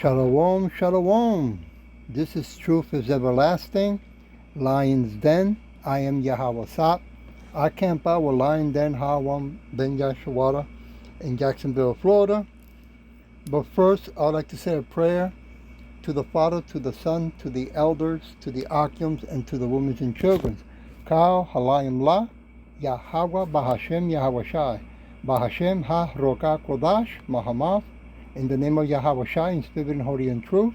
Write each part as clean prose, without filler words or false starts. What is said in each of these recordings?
Shalom, shalom. This is Truth is Everlasting, Lion's Den. I am Yahweh Sat. I camp out with Lion Den Hawam Ben Yashawada in Jacksonville, Florida. But first, I'd like to say a prayer to the Father, to the Son, to the elders, to the Akims, and to the women and children. Kal Halayim La, Yahweh Bahashem Yahweh Shai, Bahashem Ha Roka Kodash Mahamav. In the name of Yahweh Shai, in spirit and holy and truth,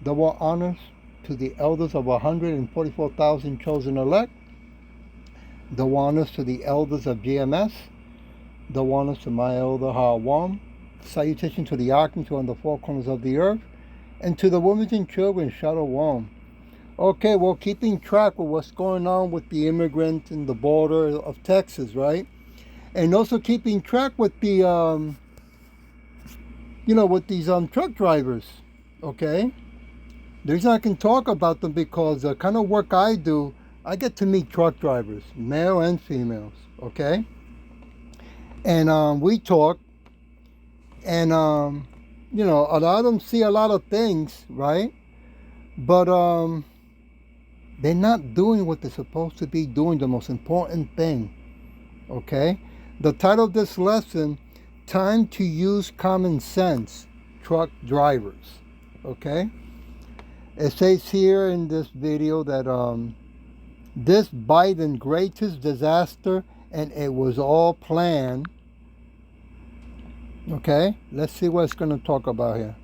double honors to the elders of 144,000 chosen elect, double honors to the elders of GMS, double honors to my elder Hawam, salutation to the Archons who are on the four corners of the earth, and to the women and children, Shalom. Okay, well, keeping track of what's going on with the immigrants in the border of Texas, right? And also keeping track with the with these truck drivers, okay? The reason I can talk about them because the kind of work I do, I get to meet truck drivers, male and females, okay? And we talk, and a lot of them see a lot of things, right? But they're not doing what they're supposed to be doing, the most important thing, okay? The title of this lesson, Time to Use Common Sense, Truck Drivers, okay? It says here in this video that this Biden greatest disaster and it was all planned, okay? Let's see what it's going to talk about here.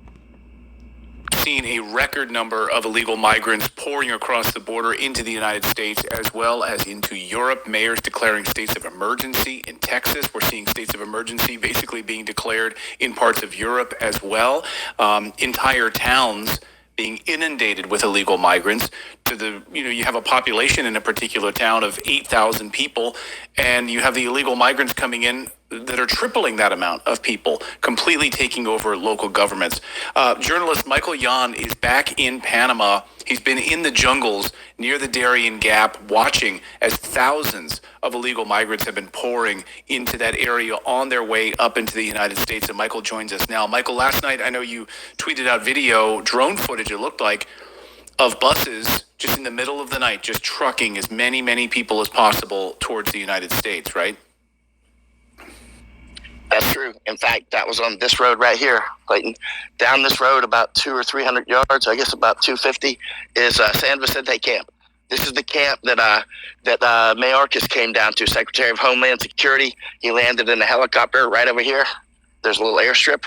Seen a record number of illegal migrants pouring across the border into the United States as well as into Europe. Mayors declaring states of emergency in Texas. We're seeing states of emergency basically being declared in parts of Europe as well. Entire towns being inundated with illegal migrants. You have a population in a particular town of 8,000 people, and you have the illegal migrants coming in that are tripling that amount of people, completely taking over local governments. Journalist Michael Yon is back in Panama. He's been in the jungles near the Darien Gap watching as thousands of illegal migrants have been pouring into that area on their way up into the United States. And Michael joins us now. Michael, last night, I know you tweeted out video, drone footage, it looked like, of buses just in the middle of the night, just trucking as many people as possible towards the United States, right? That's true. In fact, that was on this road right here, Clayton. Down this road about 200 or 300 yards, I guess about 250, is San Vicente Camp. This is the camp that Mayorkas came down to, Secretary of Homeland Security. He landed in a helicopter right over here. There's a little airstrip.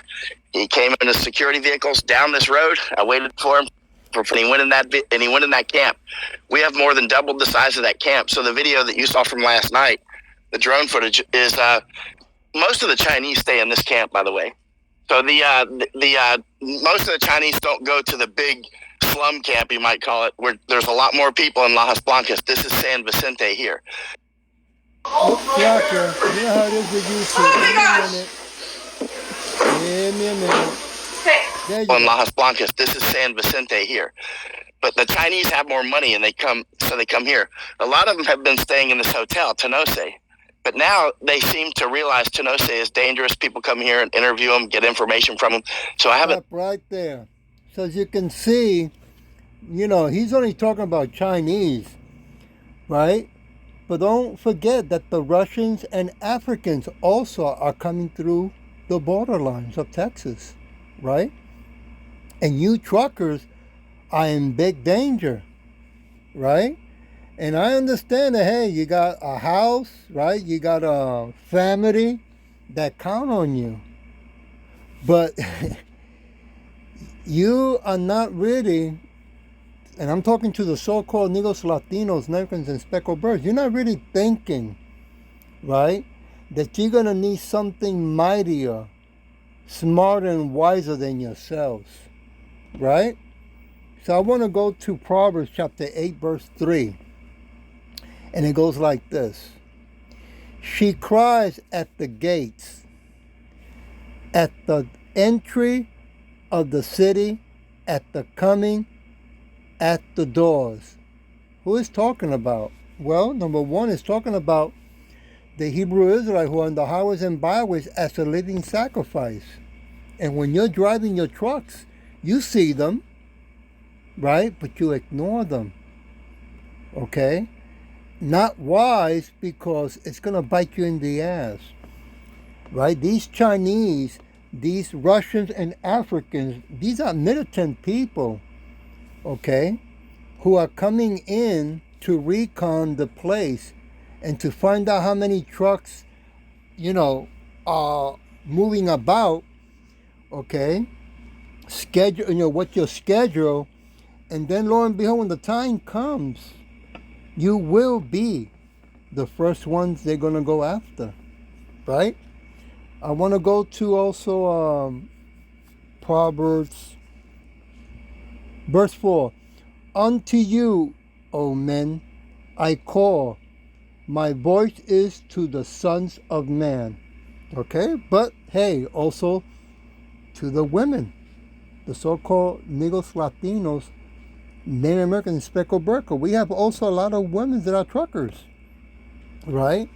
He came in his security vehicles down this road. I waited for him. And he went in that camp. We have more than doubled the size of that camp. So the video that you saw from last night, the drone footage, is most of the Chinese stay in this camp, by the way. So the most of the Chinese don't go to the big slum camp, you might call it, where there's a lot more people in Lajas Blancas. This is San Vicente here. Yeah, you know how it is with YouTube. Give me a minute. In Lajas Blancas, this is San Vicente here. But the Chinese have more money and they come here. A lot of them have been staying in this hotel, Tenose. But now they seem to realize Tenose is dangerous. People come here and interview them, get information from them. So I haven't... Right there. So as you can see, he's only talking about Chinese, right? But don't forget that the Russians and Africans also are coming through the borderlines of Texas, right? And you truckers are in big danger, right? And I understand that, hey, you got a house, right? You got a family that count on you. But you are not really, and I'm talking to the so-called Negros, Latinos, Americans, and speckled birds, you're not really thinking, right, that you're going to need something mightier, smarter, and wiser than yourselves, right? So I want to go to Proverbs chapter 8, verse 3. And it goes like this. She cries at the gates, at the entry of the city, at the coming, at the doors. Who is talking about? Well, number one is talking about the Hebrew Israelite who are on the highways and byways as a living sacrifice. And when you're driving your trucks, You see them, right? But you ignore them, okay? Not wise, because it's going to bite you in the ass, right? These Chinese, these Russians and Africans, these are militant people, okay, who are coming in to recon the place and to find out how many trucks, are moving about, okay? Schedule, what your schedule, and then lo and behold, when the time comes, you will be the first ones they're going to go after, right? I want to go to also Proverbs, verse 4. Unto you, O men, I call, my voice is to the sons of man. Okay? But, hey, also to the women, the so-called Negros Latinos, Native American Speckled Burqa. We have also a lot of women that are truckers, right?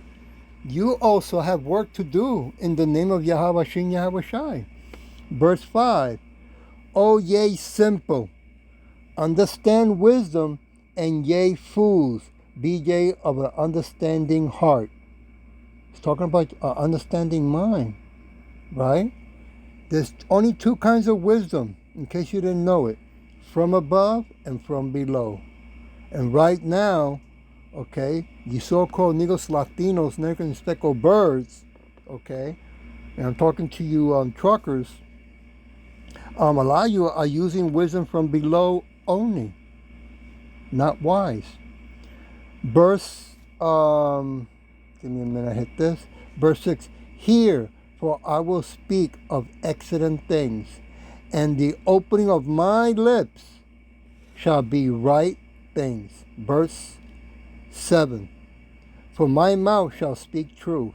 You also have work to do in the name of Yahweh Shin Yahweh Shai. Verse 5. O ye simple, understand wisdom, and ye fools, be ye of an understanding heart. It's talking about an understanding mind, right? There's only two kinds of wisdom, in case you didn't know it. From above and from below. And right now, okay, you so-called Negros Latinos, American Speckled Birds, okay, and I'm talking to you truckers, a lot of you are using wisdom from below only, not wise. Verse, give me a minute, I hit this. Verse 6, hear, for I will speak of excellent things, and the opening of my lips shall be right things. Verse 7, for my mouth shall speak truth,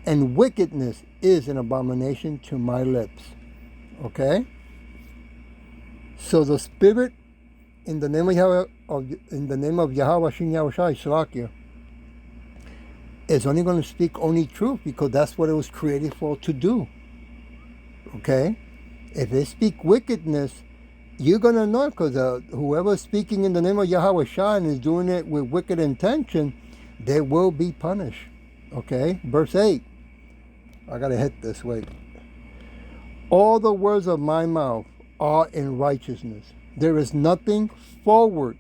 and wickedness is an abomination to my lips. Okay? So the Spirit, in the name of Yahweh Shin Yahweh Shai Shalakia, is only going to speak only truth, because that's what it was created for to do. Okay? If they speak wickedness, you're going to know it, because whoever's speaking in the name of Yahweh Shai and is doing it with wicked intention, they will be punished. Okay? Verse 8. I got to hit this, wait. All the words of my mouth are in righteousness. There is nothing forward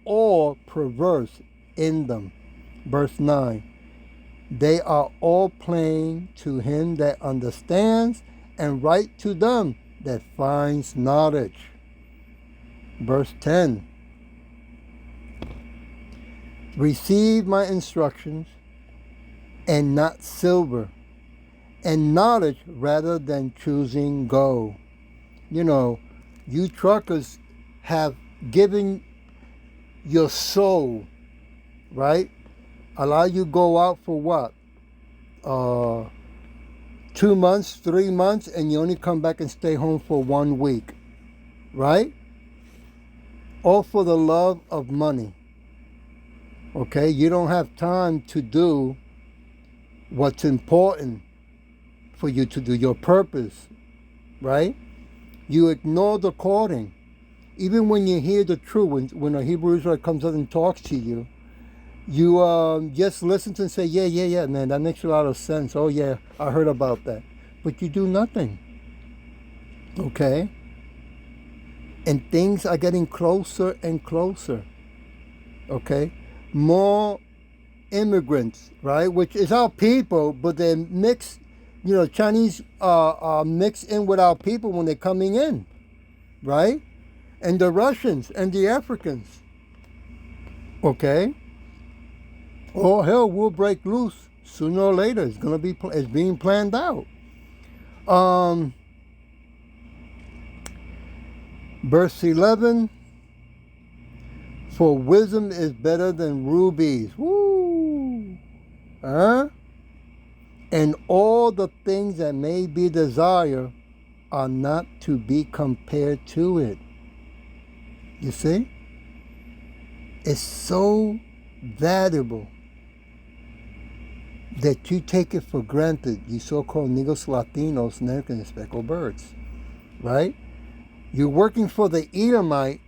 or perverse in them. Verse 9. They are all plain to him that understands, and right to them that finds knowledge. Verse 10. Receive my instructions, and not silver, and knowledge rather than choosing gold. You truckers have given your soul, right? A lot of you go out for what? 2 months, 3 months, and you only come back and stay home for 1 week, right? All for the love of money. Okay? You don't have time to do what's important for you to do, your purpose, right? You ignore the calling. Even when you hear the truth, when a Hebrew Israelite comes up and talks to you, you just listen to and say, yeah, man, that makes a lot of sense. Oh, yeah, I heard about that. But you do nothing. Okay? And things are getting closer and closer. Okay? More immigrants, right? Which is our people, but they're mixed. Chinese are mixed in with our people when they're coming in, right? And the Russians and the Africans. Okay? All hell will break loose sooner or later. It's being planned out. Verse 11. For wisdom is better than rubies. Woo! And all the things that may be desired are not to be compared to it. You see? It's so valuable that you take it for granted, you so-called Negros Latinos, American Speckled Birds, right? You're working for the Edomite.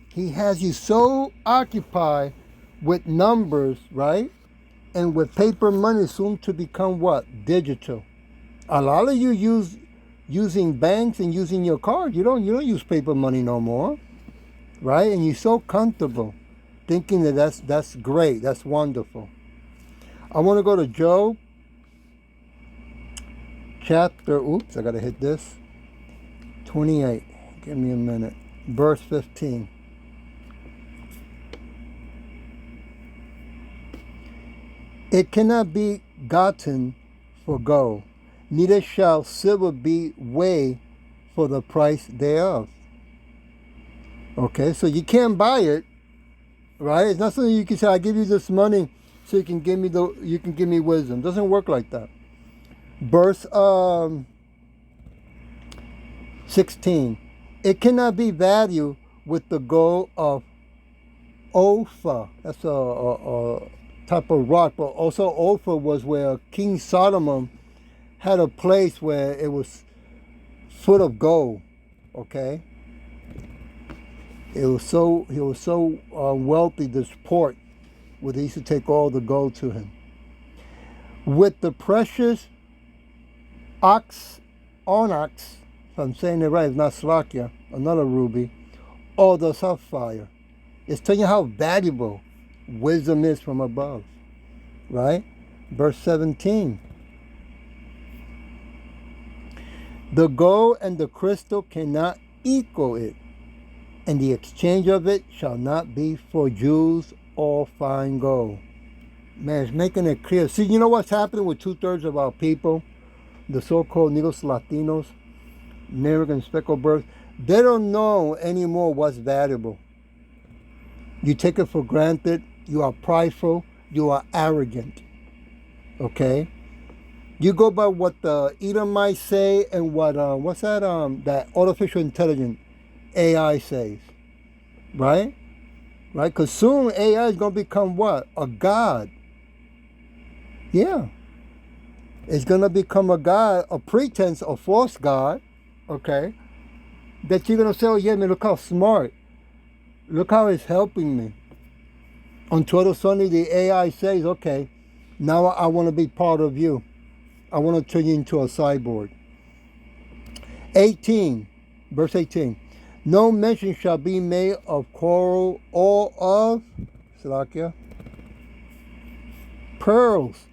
He has you so occupied with numbers, right? And with paper money soon to become what? Digital. A lot of you using banks and using your card. You don't use paper money no more, right? And you're so comfortable thinking that that's great, that's wonderful. I want to go to Job chapter, oops, I got to hit this, 28. Give me a minute. Verse 15. It cannot be gotten for gold, neither shall silver be weighed for the price thereof. Okay, so you can't buy it, right? It's not something you can say, I give you this money so you can give me wisdom. It doesn't work like that. Verse 16. It cannot be valued with the gold of Ophir. That's a type of rock, but also Ophir was where King Solomon had a place where it was full of gold. Okay, he was so wealthy, this port, where they used to take all the gold to him. With the precious onyx, if I'm saying it right, it's not Slakia, another ruby, or the sapphire. It's telling you how valuable wisdom is from above, right? Verse 17. The gold and the crystal cannot equal it, and the exchange of it shall not be for jewels or fine gold. Man, it's making it clear. See, you know what's happening with 2/3 of our people, the so-called Negros Latinos, American speckled birds? They don't know anymore what's valuable. You take it for granted. You are prideful. You are arrogant. Okay? You go by what the Edomites say and what what's that that artificial intelligence AI says, right? Right? Because soon AI is going to become what? A god. Yeah. It's going to become a god, a pretense, a false god, okay? That you're going to say, oh yeah, man, look how smart. Look how it's helping me. Until the Sunday, the AI says, okay, now I want to be part of you. I want to turn you into a cyborg. 18, verse 18. No mention shall be made of coral or of Salakia, pearls,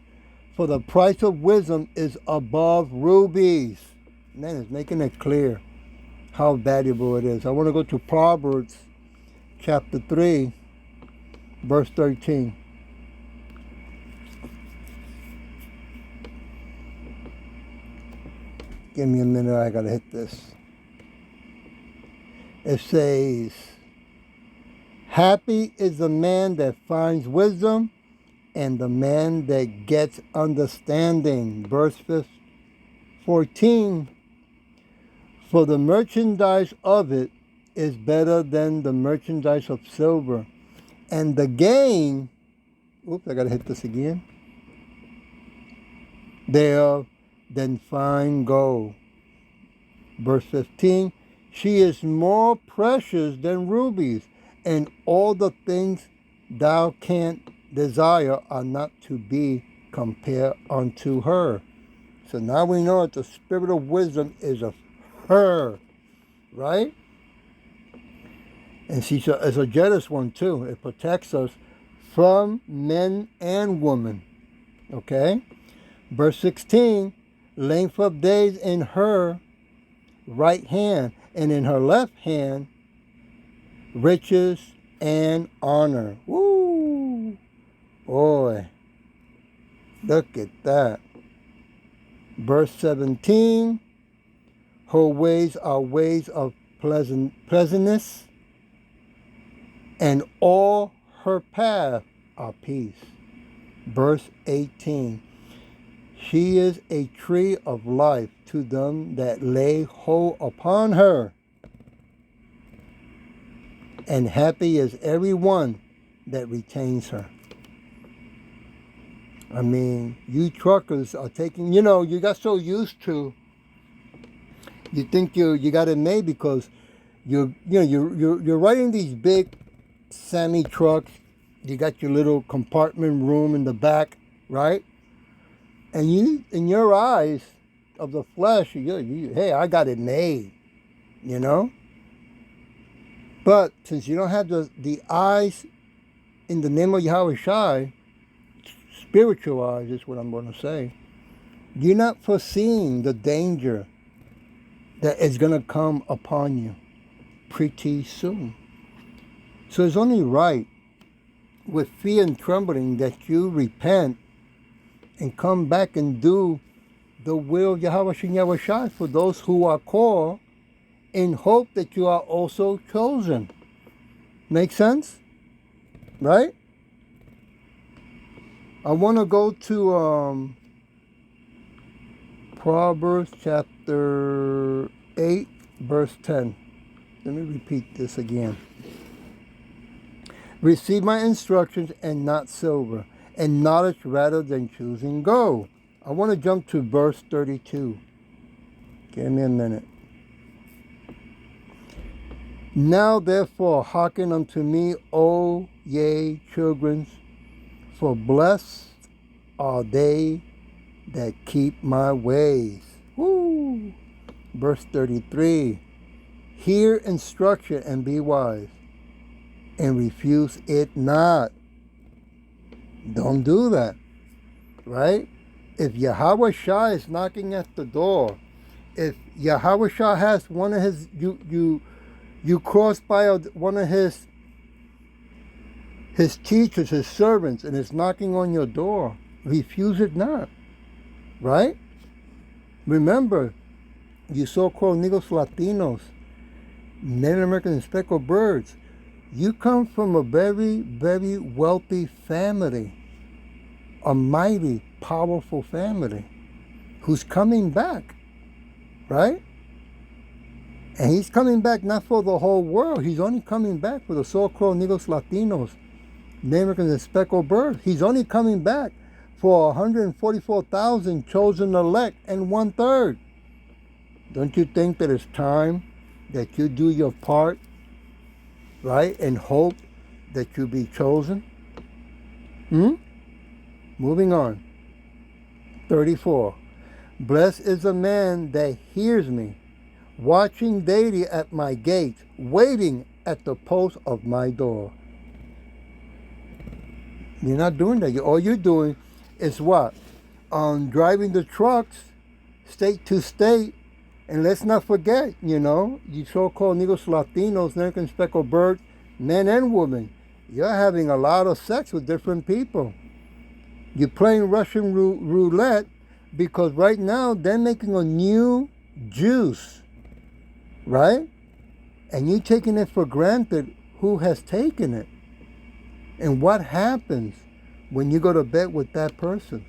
for the price of wisdom is above rubies. Man, it's making it clear how valuable it is. I want to go to Proverbs chapter 3, verse 13. Give me a minute, I gotta hit this. It says, happy is the man that finds wisdom and the man that gets understanding. Verse 14, for the merchandise of it is better than the merchandise of silver, and the gain, oops, I gotta hit this again, thereof than fine gold. Verse 15, she is more precious than rubies, and all the things thou canst desire are not to be compared unto her. So now we know that the spirit of wisdom is of her, right? And she's is a jealous one too. It protects us from men and women. Okay? Verse 16, length of days in her right hand, and in her left hand riches and honor. Woo! Boy, look at that. Verse 17, her ways are ways of pleasantness, and all her paths are peace. Verse 18, she is a tree of life to them that lay hold upon her, and happy is every one that retains her. I mean, you truckers are taking, you got so used to, you think you got it made because You're riding these big semi trucks. You got your little compartment room in the back, right? And you, in your eyes of the flesh, hey, I got it made, you know. But since you don't have the eyes in the name of Yahweh Shai, spiritual eyes is what I'm going to say, you're not foreseeing the danger that is going to come upon you pretty soon. So it's only right, with fear and trembling, that you repent and come back and do the will of Yahweh Shem Yahweh Shai for those who are called, in hope that you are also chosen. Make sense? Right? I want to go to Proverbs chapter 8, verse 10. Let me repeat this again. Receive my instructions and not silver, and knowledge rather than choosing gold. I want to jump to verse 32. Give me a minute. Now therefore hearken unto me, O ye children, for blessed are they that keep my ways. Woo! Verse 33. Hear instruction and be wise, and refuse it not. Don't do that, right? If Yahweh Shai is knocking at the door, if Yahweh Shai has one of his, you cross by one of his teachers, his servants, and is knocking on your door, refuse it not, right? Remember, you so-called Negros Latinos, Native American and speckled birds, you come from a very, very wealthy family, a mighty, powerful family, who's coming back, right? And he's coming back not for the whole world. He's only coming back for the so-called Negros Latinos, Native Americans and speckled birds. He's only coming back for 144,000 chosen elect and 1/3. Don't you think that it's time that you do your part, right, and hope that you be chosen? Moving on. 34. Blessed is a man that hears me, watching daily at my gate, waiting at the post of my door. You're not doing that. All you're doing is what? Driving the trucks state to state. And let's not forget, you so-called Negros Latinos, American speckled birds, men and women, you're having a lot of sex with different people. You're playing Russian roulette because right now they're making a new juice, right? And you're taking it for granted who has taken it. And what happens when you go to bed with that person?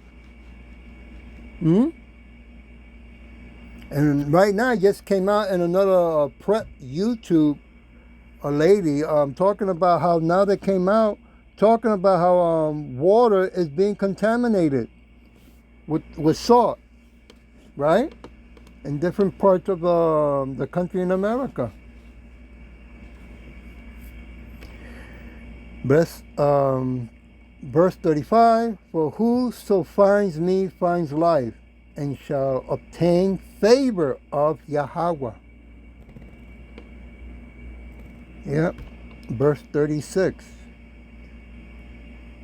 And right now, it just came out in another prep YouTube, a lady talking about how now they came out talking about how water is being contaminated with salt, right? In different parts of the country in America. Verse 35, for whoso finds me finds life, and shall obtain favor of Yahweh. Yep. Verse 36.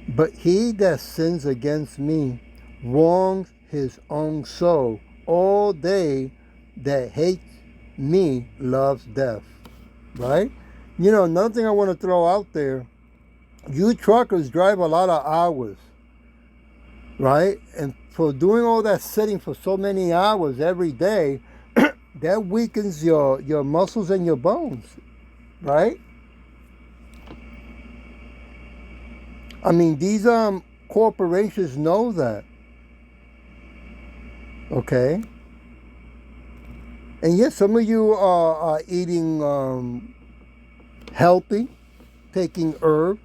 But he that sins against me wrongs his own soul. All they that hate me loves death. Right? Another thing I want to throw out there, you truckers drive a lot of hours. Right? And for doing all that sitting for so many hours every day, that weakens your muscles and your bones, right? I mean, these corporations know that, okay? And yes, some of you are eating healthy, taking herbs,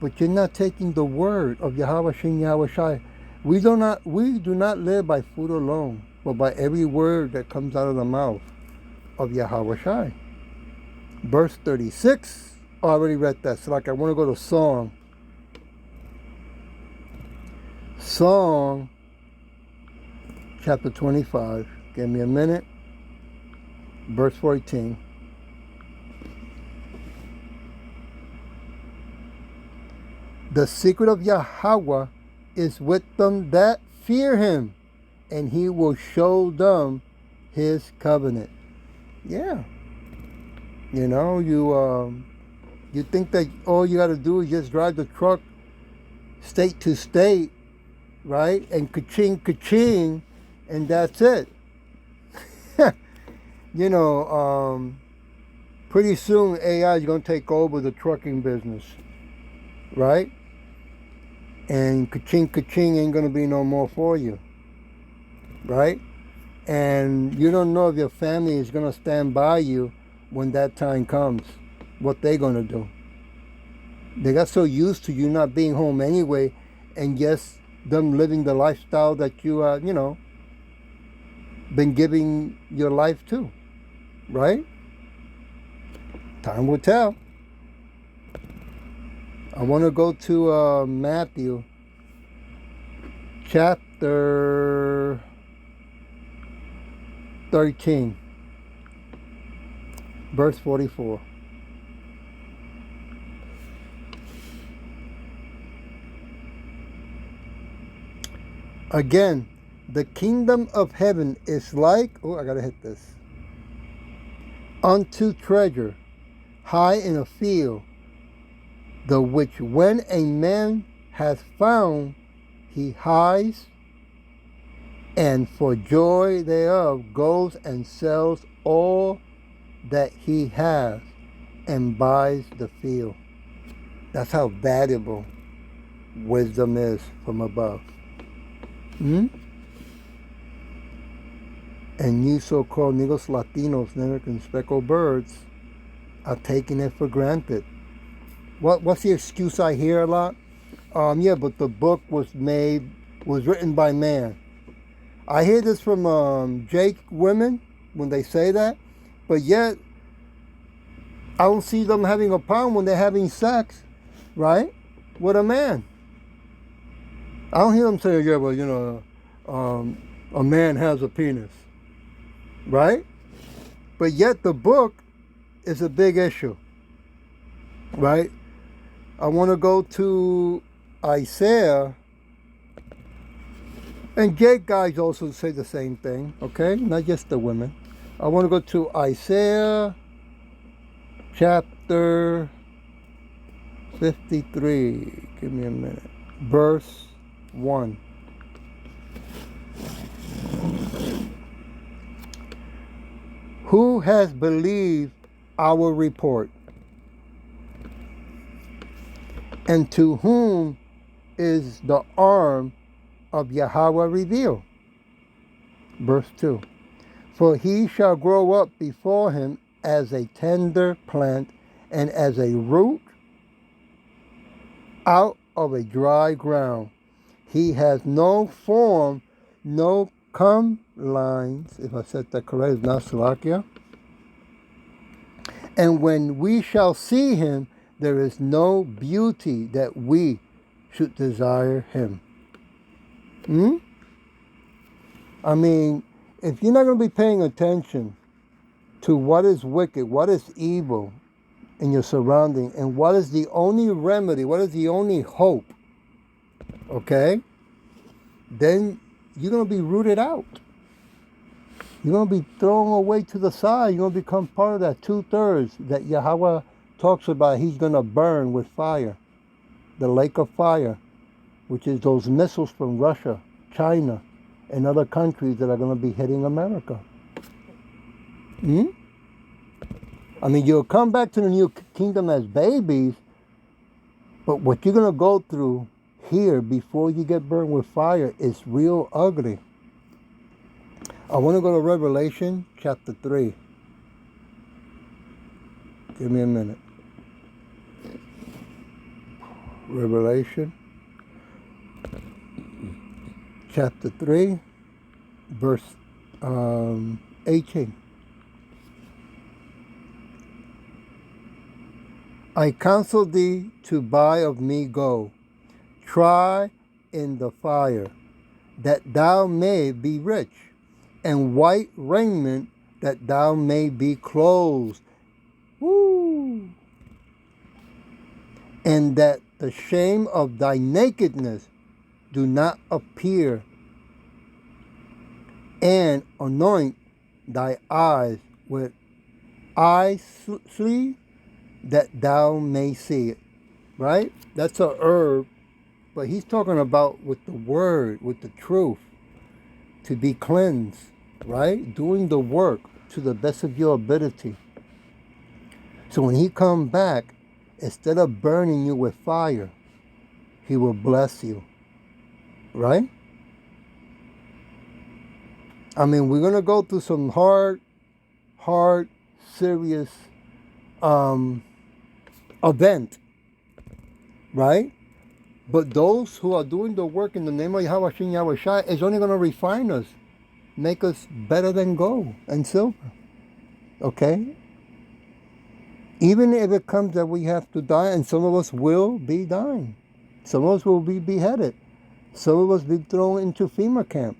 but you're not taking the word of Yahweh Shem Yahweh Shai. We do not live by food alone, but by every word that comes out of the mouth of Yahweh Shai. Verse 36. Oh, I already read that. So like I want to go to Song. Song chapter 25. Give me a minute. Verse 14. The secret of Yahweh is with them that fear him, and he will show them his covenant. Yeah. You know, you think that all you got to do is just drive the truck state to state, right? And ka-ching, ka-ching, and that's it. You know, pretty soon AI is going to take over the trucking business, right? And ka-ching, ka-ching ain't going to be no more for you, right? And you don't know if your family is going to stand by you when that time comes, what they going to do. They got so used to you not being home anyway, and yes, them living the lifestyle that you, been giving your life to, right? Time will tell. I want to go to Matthew chapter 13, verse 44. Again, the kingdom of heaven is like, oh, I gotta hit this, unto treasure high in a field, the which when a man hath found, he hides, and for joy thereof goes and sells all that he has and buys the field. That's how valuable wisdom is from above. And you so-called Negros Latinos, American speckled birds, are taking it for granted. What's the excuse I hear a lot? Yeah, but the book was written by man. I hear this from Jake women when they say that, but yet I don't see them having a problem when they're having sex, right, with a man. I don't hear them say, yeah, well, a man has a penis, right? But yet the book is a big issue, right? I want to go to Isaiah, and Jake guys also say the same thing, okay? Not just the women. I want to go to Isaiah chapter 53. Give me a minute. Verse 1. Who has believed our report? And to whom is the arm of Yahweh revealed? Verse 2. For he shall grow up before him as a tender plant, and as a root out of a dry ground. He has no form, no lines, if I said that correct, it's not Slovakia. And when we shall see him, there is no beauty that we should desire him. I mean, if you're not going to be paying attention to what is wicked, what is evil in your surrounding, and what is the only remedy, what is the only hope, okay, then you're going to be rooted out. You're going to be thrown away to the side. You're going to become part of that 2/3 that Yahweh talks about. He's going to burn with fire, the lake of fire, which is those missiles from Russia, China, and other countries that are going to be hitting America. I mean, you'll come back to the new kingdom as babies, but what you're going to go through here before you get burned with fire is real ugly. I want to go to Revelation chapter 3. Give me a minute. Revelation chapter 3, verse 18. I counsel thee to buy of me gold, try in the fire, that thou may be rich, and white raiment, that thou may be clothed. Woo! And that the shame of thy nakedness do not appear, and anoint thy eyes with eye sleeve, that thou may see it. Right? That's a herb, but he's talking about with the word, with the truth, to be cleansed, right? Doing the work to the best of your ability. So when he come back, instead of burning you with fire, he will bless you, right? I mean, we're going to go through some hard, serious event, right? But those who are doing the work in the name of Yahweh Shem Yahweh Shai is only going to refine us, make us better than gold and silver, okay? Even if it comes that we have to die, and some of us will be dying. Some of us will be beheaded. Some of us will be thrown into FEMA camp.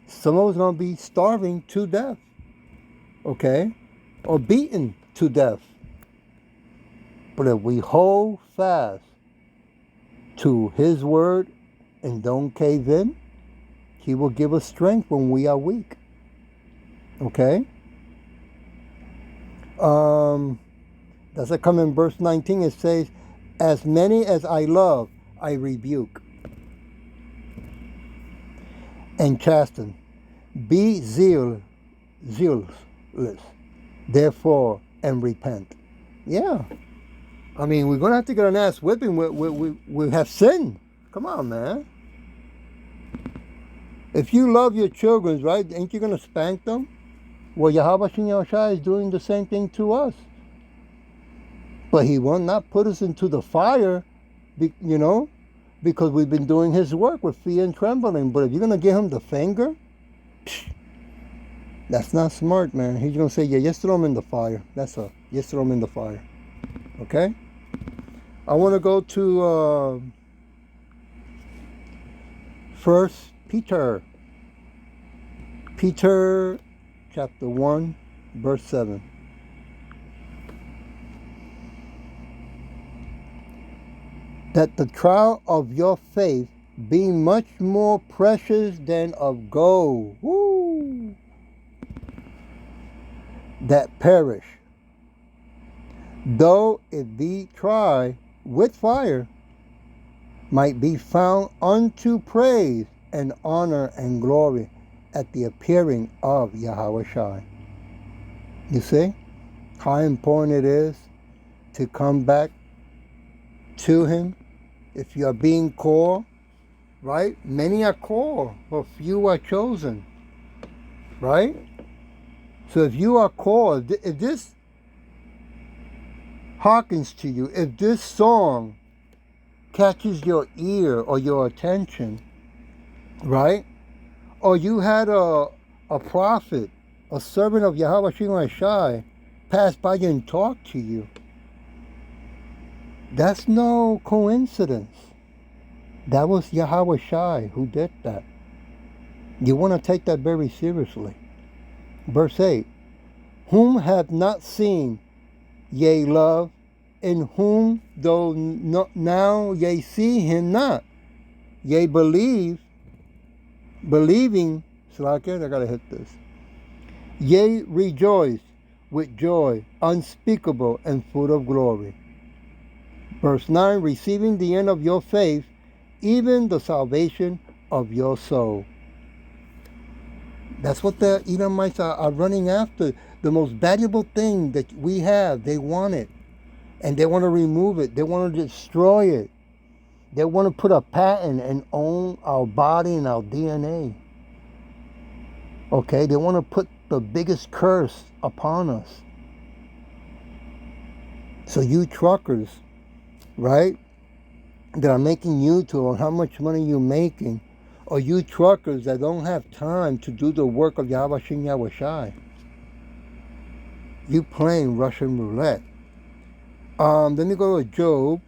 Some of us are going to be starving to death, okay? Or beaten to death. But if we hold fast to his word and don't cave in, he will give us strength when we are weak, okay? Does it come in verse 19? It says, as many as I love, I rebuke and chasten. Be zealous, therefore, and repent. Yeah. I mean, we're going to have to get an ass whipping. We have sinned. Come on, man. If you love your children, right, ain't you going to spank them? Well, Yahweh Shem Yahweh Shai is doing the same thing to us. But he will not put us into the fire, because we've been doing his work with fear and trembling. But if you're going to give him the finger, that's not smart, man. He's going to say, yeah, just throw him in the fire. Just throw him in the fire. Okay? I want to go to 1 Peter. Peter chapter 1, verse 7. That the trial of your faith, being much more precious than of gold, that perish, though it be tried with fire, might be found unto praise and honor and glory at the appearing of Yahweh Shai. You see how important it is to come back to him. If you are being called, right? Many are called, but few are chosen, right? So if you are called, if this hearkens to you, if this song catches your ear or your attention, right? Or you had a prophet, a servant of Yahweh Shem Shai, pass by you and talk to you, that's no coincidence. That was Yahweh Shai who did that. You want to take that very seriously. Verse 8, whom have not seen, ye love, in whom though now ye see him not, ye believing, Slacker, I gotta hit this. Ye rejoice with joy unspeakable and full of glory. Verse 9, receiving the end of your faith, even the salvation of your soul. That's what the Edomites are running after. The most valuable thing that we have, they want it. And they want to remove it. They want to destroy it. They want to put a patent and own our body and our DNA. Okay? They want to put the biggest curse upon us. So you truckers, right, that are making YouTube on how much money you're making, or you truckers that don't have time to do the work of Yahweh Shem Yahweh Shai, you playing Russian roulette. Let me go to Job.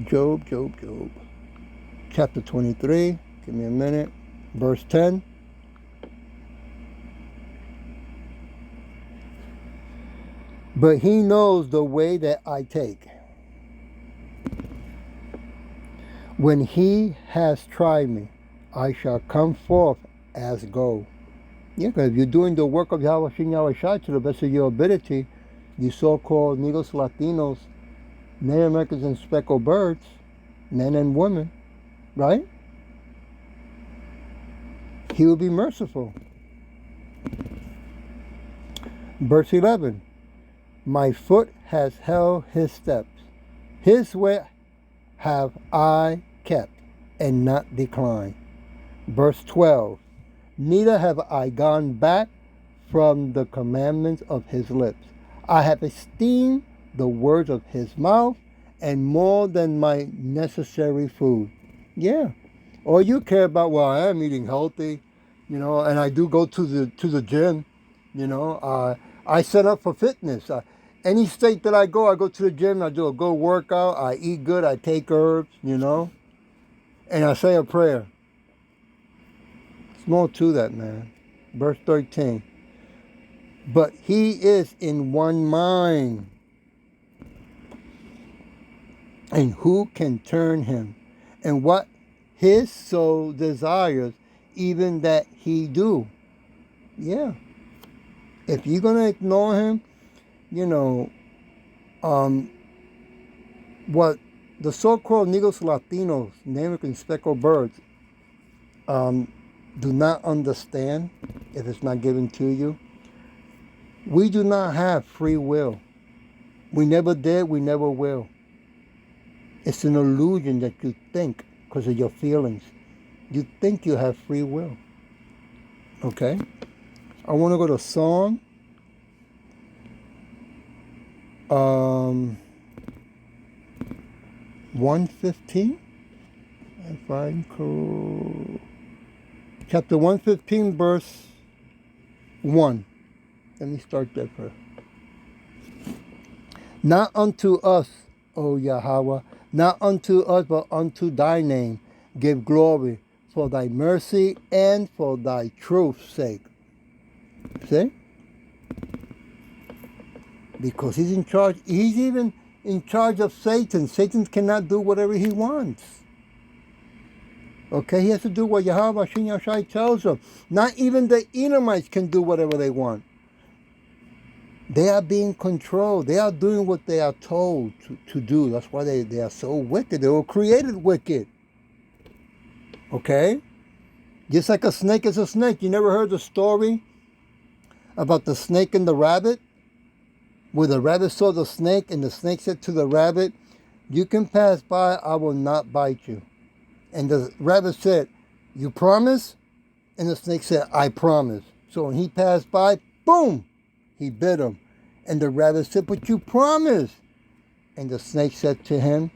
Job. Chapter 23. Give me a minute. Verse 10. But he knows the way that I take. When he has tried me, I shall come forth as gold. Yeah, because if you're doing the work of Yahweh Shin Yahweh Shai to the best of your ability, you so-called Negros, Latinos, Native Americans, and speckled birds, men and women, right? He will be merciful. Verse 11. My foot has held his steps. His way have I kept and not declined. Verse 12. Neither have I gone back from the commandments of his lips. I have esteemed the words of his mouth and more than my necessary food. Yeah. All you care about, well, I am eating healthy, and I do go to the gym, I set up for fitness. Any state that I go to the gym, I do a good workout, I eat good, I take herbs, and I say a prayer. It's more to that, man. Verse 13. But he is in one mind. And who can turn him? And what his soul desires, even that he do. Yeah. If you're going to ignore him, what the so-called Negros, Latinos, Native American speckled birds, do not understand, if it's not given to you, we do not have free will. We never did, we never will. It's an illusion that you think because of your feelings. You think you have free will. Okay? I want to go to Psalm 115. If I'm correct. Chapter 115, verse 1. Let me start that first. Not unto us, O Yahweh, not unto us, but unto thy name, give glory for thy mercy and for thy truth's sake. See? Because he's in charge. He's even in charge of Satan. Satan cannot do whatever he wants. Okay, he has to do what Yahweh Shin Yahweh tells him. Not even the Edomites can do whatever they want. They are being controlled. They are doing what they are told to do. That's why they are so wicked. They were created wicked. Okay? Just like a snake is a snake. You never heard the story about the snake and the rabbit? Where the rabbit saw the snake and the snake said to the rabbit, you can pass by, I will not bite you. And the rabbit said, you promise? And the snake said, I promise. So when he passed by, boom, he bit him. And the rabbit said, but you promised. And the snake said to him,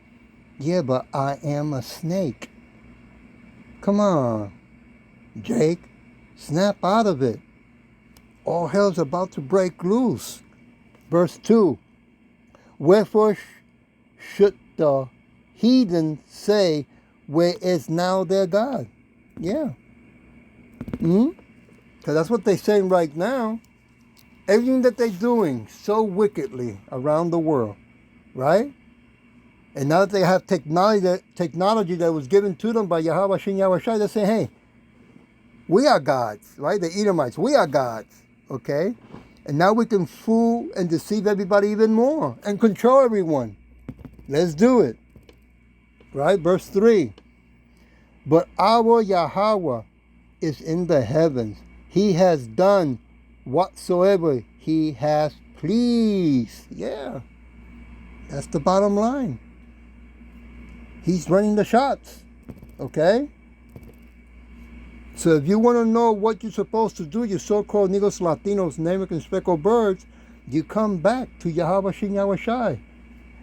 yeah, but I am a snake. Come on, Jake, snap out of it. All hell's about to break loose. Verse 2, wherefore should the heathen say, where is now their God? Yeah. Because that's what they're saying right now. Everything that they're doing so wickedly around the world, right? And now that they have technology that was given to them by Yahweh Shin Yahweh Shai, they say, hey, we are gods, right? The Edomites, we are gods, okay? And now we can fool and deceive everybody even more and control everyone. Let's do it. Right? Verse 3. But our Yahweh is in the heavens. He has done whatsoever he has pleased. Yeah. That's the bottom line. He's running the shots. Okay? So if you want to know what you're supposed to do, you so-called Negros, Latinos, Native American speckled birds, you come back to Yahweh Shin Yahweh Shai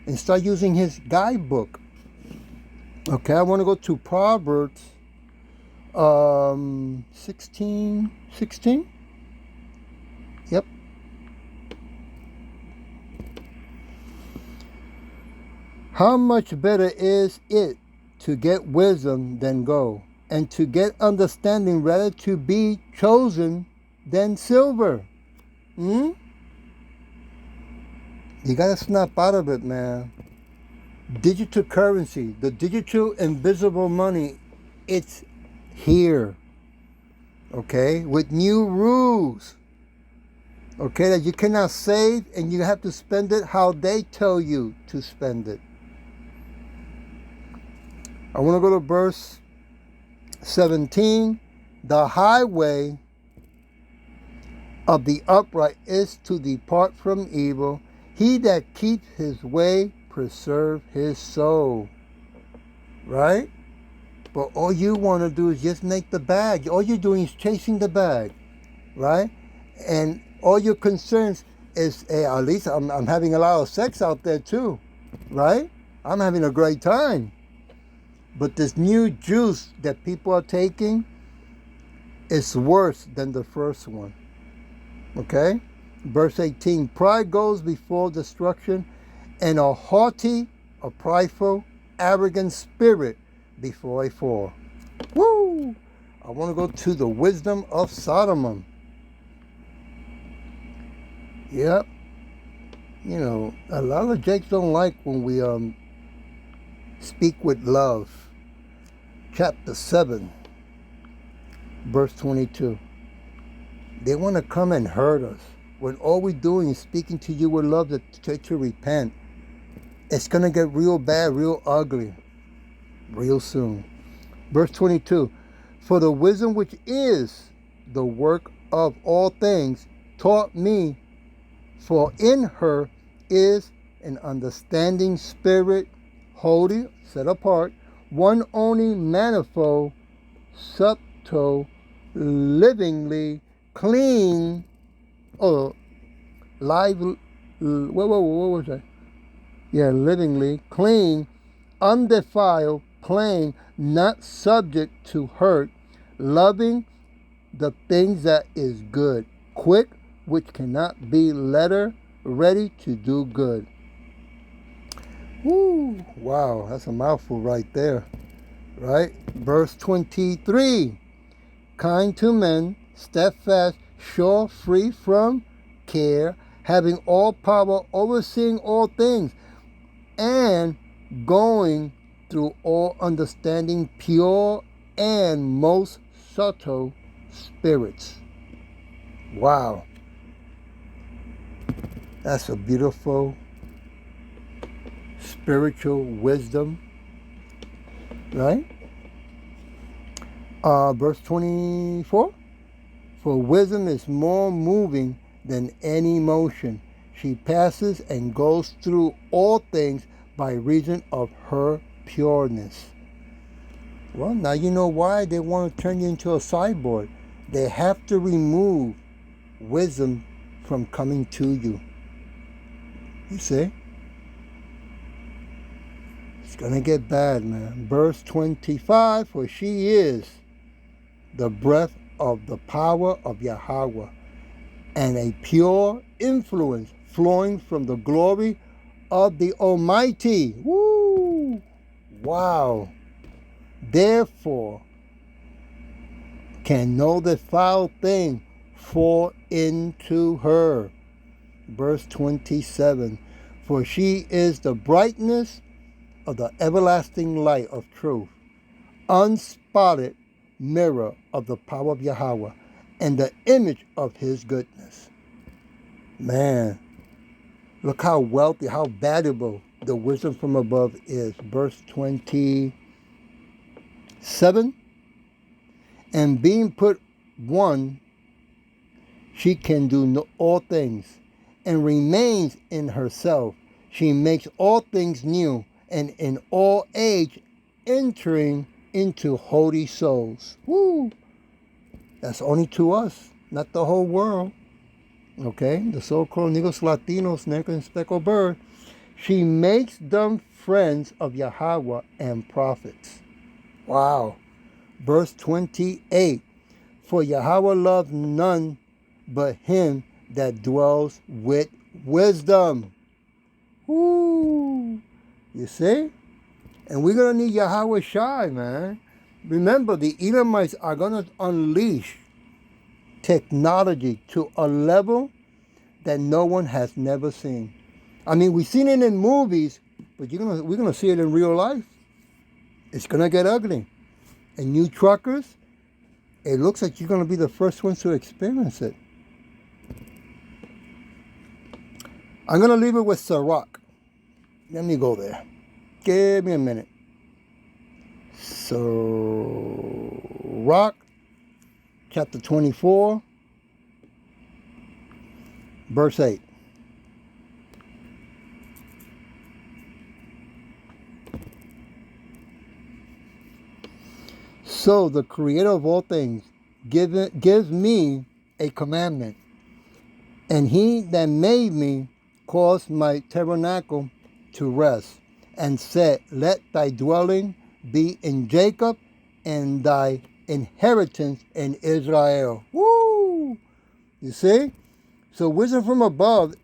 and start using his guidebook. Okay, I want to go to Proverbs 16. Yep. How much better is it to get wisdom than gold, and to get understanding rather to be chosen than silver? Hmm? You gotta snap out of it, man. Digital currency, the digital invisible money, it's here. Okay? With new rules. Okay, that you cannot save and you have to spend it how they tell you to spend it. I want to go to verse 17. The highway of the upright is to depart from evil. He that keeps his way preserve his soul. Right? But all you want to do is just make the bag. All you're doing is chasing the bag. Right? And all your concerns is, hey, at least I'm having a lot of sex out there too. Right? I'm having a great time. But this new juice that people are taking is worse than the first one. Okay? Verse 18. Pride goes before destruction, and a haughty, a prideful, arrogant spirit before a fall. Woo! I want to go to the wisdom of Solomon. Yep. You know, a lot of jakes don't like when we speak with love. Chapter 7, verse 22. They want to come and hurt us when all we're doing is speaking to you with love to repent. It's going to get real bad, real ugly, real soon. Verse 22. For the wisdom which is the work of all things taught me, for in her is an understanding spirit, holy, set apart, one only, manifold, subtle, livingly, clean, or live, what was that? Yeah, livingly, clean, undefiled, plain, not subject to hurt, loving the things that is good, quick, which cannot be letter, ready to do good. Woo! Wow, that's a mouthful right there. Right? Verse 23. Kind to men, steadfast, sure, free from care, having all power, overseeing all things, and going through all understanding, pure and most subtle spirits. Wow. That's a beautiful spiritual wisdom, right? Verse 24. For wisdom is more moving than any motion. She passes and goes through all things by reason of her pureness. Well, now you know why they want to turn you into a cyborg. They have to remove wisdom from coming to you. You see? It's going to get bad, man. Verse 25, for she is the breath of the power of Yahweh, and a pure influence flowing from the glory of the Almighty. Woo! Wow. Therefore, can no defiled thing fall into her. Verse 27, for she is the brightness of the everlasting light of truth, unspotted mirror of the power of Yahweh, and the image of his goodness. Man, look how wealthy, how valuable the wisdom from above is. Verse 27, and being put one, she can do all things, and remains in herself. She makes all things new, and in all age entering into holy souls. Woo! That's only to us, not the whole world. Okay? The so-called Negros Latinos, Negro and Speckled Bird. She makes them friends of Yahweh and prophets. Wow. Verse 28. For Yahweh loves none but him that dwells with wisdom. Woo! You see? And we're going to need Yahweh Shai, man. Remember, the Edomites are going to unleash technology to a level that no one has never seen. I mean, we've seen it in movies, but we're gonna see it in real life. It's gonna get ugly. And you truckers, it looks like you're gonna be the first ones to experience it. I'm gonna leave it with Sirach. Let me go there. Give me a minute. Sirach, chapter 24, verse 8. So the Creator of all things gives me a commandment, and he that made me caused my tabernacle to rest, and said, let thy dwelling be in Jacob, and thy inheritance in Israel. Woo! You see? So wisdom from above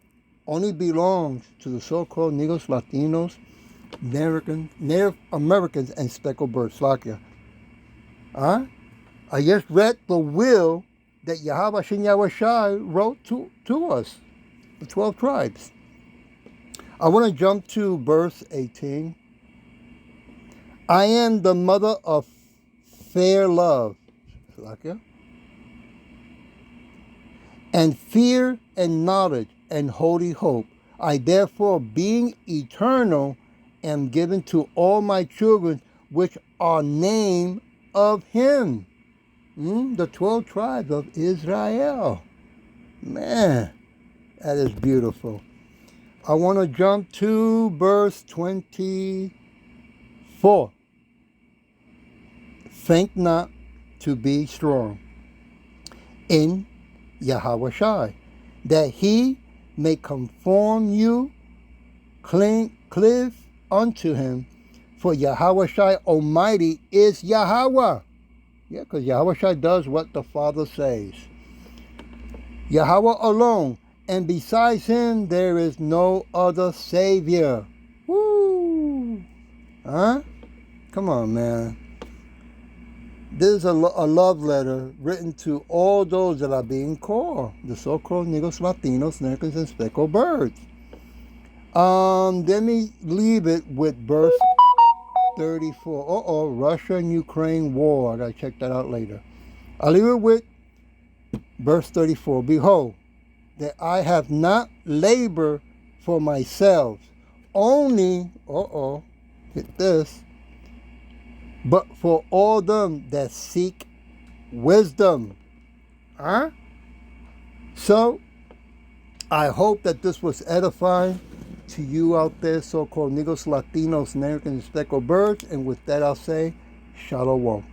only belongs to the so-called Negros, Latinos, Native Americans, and speckled birds. Slakia. I just read the will that Yahweh Shem Yahweh Shai wrote to us, the 12 tribes. I want to jump to verse 18. I am the mother of fair love, and fear and knowledge and holy hope. I therefore, being eternal, am given to all my children which are named of him. The 12 tribes of Israel. Man, that is beautiful. I want to jump to verse 24. Think not to be strong in Yahweh Shai, that he may conform you, cleave unto him. For Yahweh Shai Almighty is Yahweh. Yeah, because Yahweh Shai does what the Father says. Yahweh alone, and besides him there is no other Savior. Woo! Huh? Come on, man. This is a love letter written to all those that are being called, the so-called Negros, Latinos, Americans, and speckled birds. Let me leave it with verse 34. Russia and Ukraine war. I gotta check that out later. I'll leave it with verse 34. Behold, that I have not labored for myself, only, hit this, but for all them that seek wisdom. Huh? So, I hope that this was edifying to you out there, so-called Negros, Latinos, Americans, and speckled birds. And with that, I'll say, Shalom.